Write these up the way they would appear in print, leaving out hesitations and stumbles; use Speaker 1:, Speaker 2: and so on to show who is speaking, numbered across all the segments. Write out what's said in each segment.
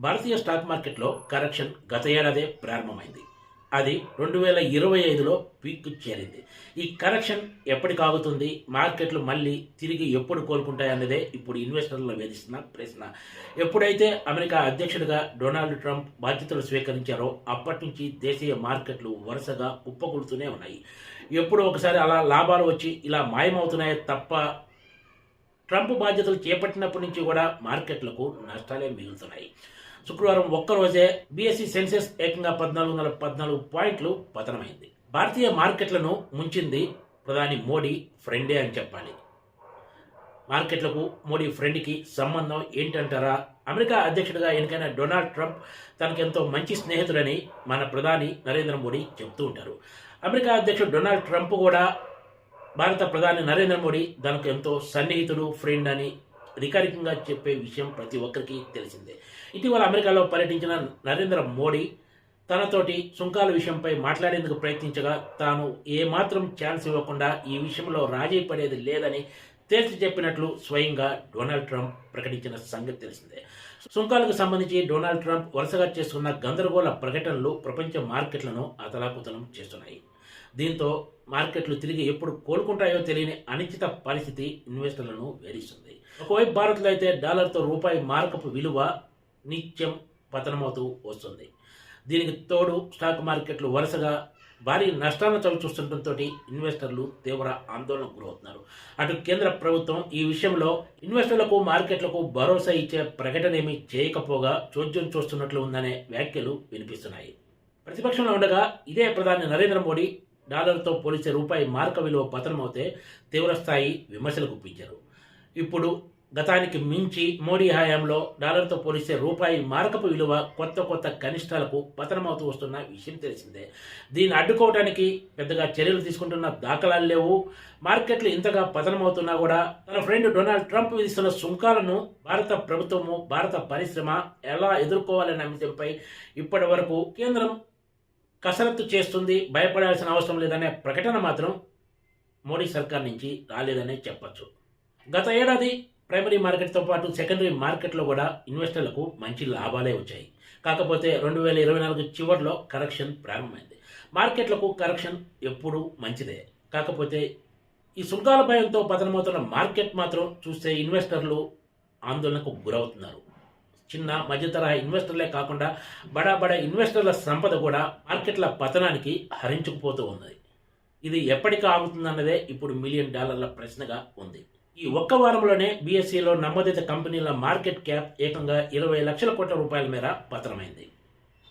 Speaker 1: భారతీయ stock మార్కెట్లో correction గత ఏడాదే ప్రారంభమైంది. అది 2025లో పీక్ చేరింది. ఈ కరెక్షన్ ఎప్పటికాగుతుంది, మార్కెట్లు మళ్ళీ తిరిగి ఎప్పుడు కోలుకుంటాయన్నదే ఇప్పుడు ఇన్వెస్టర్లను వేధిస్తున్న ప్రశ్న. ఎప్పుడైతే అమెరికా అధ్యక్షుడిగా డొనాల్డ్ ట్రంప్ బాధ్యతలు స్వీకరించారో అప్పటి నుంచి దేశీయ మార్కెట్లు వరుసగా కుప్పకూలుతూనే ఉన్నాయి. ఎప్పుడు ఒకసారి అలా లాభాలు వచ్చి ఇలా మాయమవుతున్నాయే తప్ప ట్రంప్ బాధ్యతలు చేపట్టినప్పటి నుంచి కూడా మార్కెట్లకు నష్టాలే మిగులుతున్నాయి. శుక్రవారం ఒక్కరోజే బీఎస్ఈ సెన్సెక్స్ ఏకంగా 1414 పాయింట్లు పతనమైంది. భారతీయ మార్కెట్లను ముంచింది ప్రధాని మోడీ ఫ్రెండే అని చెప్పాలి. మార్కెట్లకు మోడీ ఫ్రెండ్కి సంబంధం ఏంటంటారా? అమెరికా అధ్యక్షుడిగా ఎన్నికైన డొనాల్డ్ ట్రంప్ తనకెంతో మంచి స్నేహితుడని మన ప్రధాని నరేంద్ర మోడీ చెప్తూ ఉంటారు. అమెరికా అధ్యక్షుడు డొనాల్డ్ ట్రంప్ కూడా భారత ప్రధాని నరేంద్ర మోడీ తనకు ఎంతో సన్నిహితుడు, ఫ్రెండ్ అని అధికారికంగా చెప్పే విషయం ప్రతి ఒక్కరికి తెలిసిందే. ఇటీవల అమెరికాలో పర్యటించిన నరేంద్ర మోడీ తనతోటి సుంకాల విషయంపై మాట్లాడేందుకు ప్రయత్నించగా తాను ఏమాత్రం ఛాన్స్ ఇవ్వకుండా ఈ విషయంలో రాజీ పడేది లేదని తేల్చి చెప్పినట్లు స్వయంగా డొనాల్డ్ ట్రంప్ ప్రకటించిన సంగతి తెలిసిందే. సుంకాలకు సంబంధించి డొనాల్డ్ ట్రంప్ వరుసగా చేస్తున్న గందరగోళ ప్రకటనలు ప్రపంచ మార్కెట్లను అతలాకుతలం చేస్తున్నాయి. దీంతో మార్కెట్లు తిరిగి ఎప్పుడు కోలుకుంటాయో తెలియని అనిశ్చిత పరిస్థితి ఇన్వెస్టర్లను వేధిస్తుంది. ఒకవైపు భారత్లో అయితే డాలర్తో రూపాయి మారకపు విలువ నిత్యం పతనమవుతూ వస్తుంది. దీనికి తోడు స్టాక్ మార్కెట్లు వరుసగా భారీ నష్టాలను చవిచూస్తుండటంతో ఇన్వెస్టర్లు తీవ్ర ఆందోళనకు గురవుతున్నారు. అటు కేంద్ర ప్రభుత్వం ఈ విషయంలో ఇన్వెస్టర్లకు, మార్కెట్లకు భరోసా ఇచ్చే ప్రకటన ఏమీ చేయకపోగా చోద్యం చూస్తున్నట్లు ఉందనే వ్యాఖ్యలు వినిపిస్తున్నాయి. ప్రతిపక్షంలో ఉండగా ఇదే ప్రధాని నరేంద్ర మోడీ డాలర్తో పోలిసే రూపాయి మార్క విలువ పతనమవుతే తీవ్రస్థాయి విమర్శలు గుప్పించారు. ఇప్పుడు గతానికి మించి మోడీ హయాంలో డాలర్తో పోలిస్తే రూపాయి మారకపు విలువ కొత్త కనిష్టాలకు పతనమవుతూ వస్తున్న విషయం తెలిసిందే. దీన్ని అడ్డుకోవడానికి పెద్దగా చర్యలు తీసుకుంటున్న దాఖలాలు లేవు. మార్కెట్లు ఇంతగా పతనమవుతున్నా కూడా తన ఫ్రెండ్ డొనాల్డ్ ట్రంప్ విధిస్తున్న సుంకాలను భారత ప్రభుత్వము, భారత పరిశ్రమ ఎలా ఎదుర్కోవాలనే అంశంపై ఇప్పటి వరకు కేంద్రం కసరత్తు చేస్తుంది. భయపడాల్సిన అవసరం లేదనే ప్రకటన మాత్రం మోడీ సర్కార్ నుంచి రాలేదనే చెప్పచ్చు. గత ఏడాది ప్రైమరీ మార్కెట్తో పాటు సెకండరీ మార్కెట్లో కూడా ఇన్వెస్టర్లకు మంచి లాభాలే వచ్చాయి. కాకపోతే 2024 చివరిలో కరెక్షన్ ప్రారంభమైంది. మార్కెట్లకు కరెక్షన్ ఎప్పుడూ మంచిదే. కాకపోతే ఈ సుంకాల భయంతో పతనమవుతున్న మార్కెట్ మాత్రం చూస్తే ఇన్వెస్టర్లు ఆందోళనకు గురవుతున్నారు. చిన్న మధ్యతరహా ఇన్వెస్టర్లే కాకుండా బడా ఇన్వెస్టర్ల సంపద కూడా మార్కెట్ల పతనానికి హరించుకుపోతూ ఉన్నది. ఇది ఎప్పటికీ ఆగుతుందన్నదే ఇప్పుడు $1 మిలియన్ ప్రశ్నగా ఉంది. ఈ ఒక్క వారంలోనే బీఎస్ఈలో నమోదిత కంపెనీల మార్కెట్ క్యాప్ ఏకంగా 20 లక్షల కోట్ల రూపాయల మేర పతనమైంది.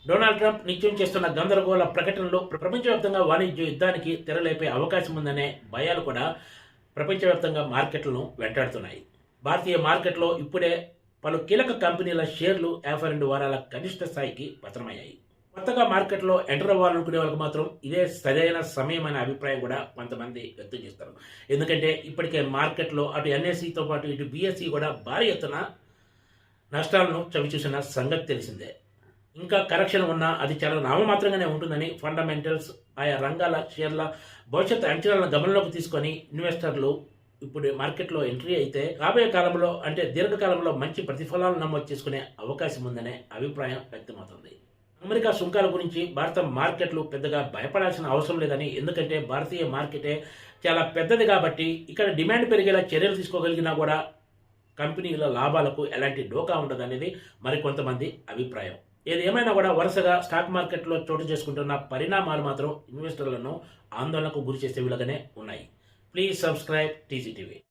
Speaker 1: డొనాల్డ్ ట్రంప్ నిత్యం చేస్తున్న గందరగోళ ప్రకటనలు ప్రపంచవ్యాప్తంగా వాణిజ్య యుద్ధానికి తెరలేపే అవకాశం ఉందనే భయాలు కూడా ప్రపంచవ్యాప్తంగా మార్కెట్లను వెంటాడుతున్నాయి. భారతీయ మార్కెట్లో ఇప్పుడే పలు కీలక కంపెనీల షేర్లు 52 వారాల కనిష్ట స్థాయికి పతనమయ్యాయి. కొత్తగా మార్కెట్లో ఎంటర్ అవ్వాలనుకునే వాళ్ళకి మాత్రం ఇదే సరైన సమయం అనే అభిప్రాయం కూడా కొంతమంది వ్యక్తం చేస్తారు. ఎందుకంటే ఇప్పటికే మార్కెట్లో అటు ఎన్ఎస్ఈతో పాటు ఇటు బీఎస్ఈ కూడా భారీ ఎత్తున నష్టాలను చవిచూసిన సంగతి తెలిసిందే. ఇంకా కరెక్షన్ ఉన్నా అది చాలా నామమాత్రంగానే ఉంటుందని ఫండమెంటల్స్, ఆయా రంగాల షేర్ల భవిష్యత్ అంచనాలను గమనంలోకి తీసుకొని ఇన్వెస్టర్లు ఇప్పుడు మార్కెట్లో ఎంట్రీ అయితే రాబోయే కాలంలో అంటే దీర్ఘకాలంలో మంచి ప్రతిఫలాలు నమోదు చేసుకునే అవకాశం ఉందనే అభిప్రాయం వ్యక్తమవుతుంది. అమెరికా సుంకాల గురించి భారత మార్కెట్లు పెద్దగా భయపడాల్సిన అవసరం లేదని, ఎందుకంటే భారతీయ మార్కెటే చాలా పెద్దది కాబట్టి ఇక్కడ డిమాండ్ పెరిగేలా చర్యలు తీసుకోగలిగినా కూడా కంపెనీల లాభాలకు ఎలాంటి డోకా ఉండదనేది మరికొంతమంది అభిప్రాయం. ఏది ఏమైనా కూడా వరుసగా స్టాక్ మార్కెట్లో చోటు చేసుకుంటున్న పరిణామాలు మాత్రం ఇన్వెస్టర్లను ఆందోళనకు గురి చేసే విధంగానే ఉన్నాయి. Please subscribe TCTV.